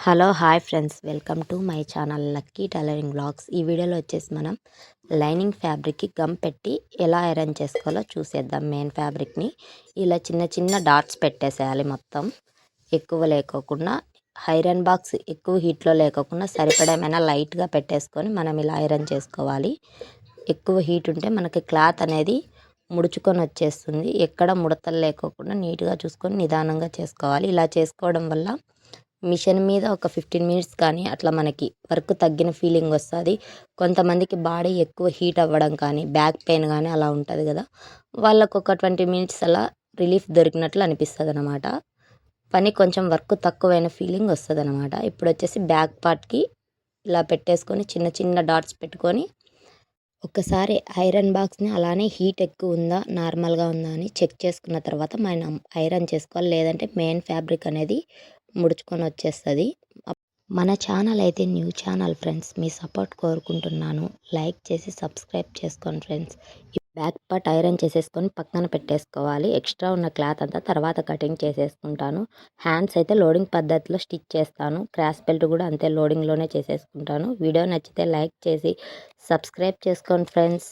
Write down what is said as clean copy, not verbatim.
Hello hi friends, welcome to my channel lucky tailoring blogs. ఈ వీడియోలో వచ్చేసి మనం లైనింగ్ ఫ్యాబ్రిక్కి గమ్ పెట్టి ఎలా ఐరన్ చేసుకోవాలో చూసేద్దాం. మెయిన్ ఫ్యాబ్రిక్ని ఇలా చిన్న చిన్న డాట్స్ పెట్టేసేయాలి. మొత్తం ఎక్కువ లేకోకుండా, ఐరన్ బాక్స్ ఎక్కువ హీట్లో లేకోకుండా సరిపడేమైనా లైట్గా పెట్టేసుకొని మనం ఇలా ఐరన్ చేసుకోవాలి. ఎక్కువ హీట్ ఉంటే మనకి క్లాత్ అనేది ముడుచుకొని వచ్చేస్తుంది. ఎక్కడ ముడతలు లేకోకుండా నీట్గా చూసుకొని నిదానంగా చేసుకోవాలి. ఇలా చేసుకోవడం వల్ల మిషన్ మీద ఒక 15 మినిట్స్ కానీ అట్లా మనకి వర్క్ తగ్గిన ఫీలింగ్ వస్తుంది. కొంతమందికి బాడీ ఎక్కువ హీట్ అవ్వడం కానీ, బ్యాక్ పెయిన్ కానీ అలా ఉంటుంది కదా, వాళ్ళకు ఒక 20 మినిట్స్ అలా రిలీఫ్ దొరికినట్లు అనిపిస్తుంది అనమాట. పని కొంచెం వర్క్ తక్కువైన ఫీలింగ్ వస్తుంది అనమాట. ఇప్పుడు వచ్చేసి బ్యాక్ పార్ట్కి ఇలా పెట్టేసుకొని చిన్న చిన్న డాట్స్ పెట్టుకొని ఒకసారి ఐరన్ బాక్స్ని అలానే హీట్ ఎక్కువ ఉందా నార్మల్గా ఉందా అని చెక్ చేసుకున్న తర్వాత మనం ఐరన్ చేసుకోవాలి. లేదంటే మెయిన్ ఫ్యాబ్రిక్ అనేది ముడుచుకొని వచ్చేస్తుంది. మన ఛానల్ అయితే న్యూ ఛానల్ ఫ్రెండ్స్, మీ సపోర్ట్ కోరుకుంటున్నాను. లైక్ చేసి సబ్స్క్రైబ్ చేసుకోండి ఫ్రెండ్స్. ఈ బ్యాక్ పార్ట్ ఐరన్ చేసేసుకొని పక్కన పెట్టేసుకోవాలి. ఎక్స్ట్రా ఉన్న క్లాత్ అంతా తర్వాత కటింగ్ చేసేసుకుంటాను. హ్యాండ్స్ అయితే లోడింగ్ పద్ధతిలో స్టిచ్ చేస్తాను. క్రాస్ బెల్ట్ కూడా అంతే లోడింగ్లోనే చేసేసుకుంటాను. వీడియో నచ్చితే లైక్ చేసి సబ్స్క్రైబ్ చేసుకోండి ఫ్రెండ్స్.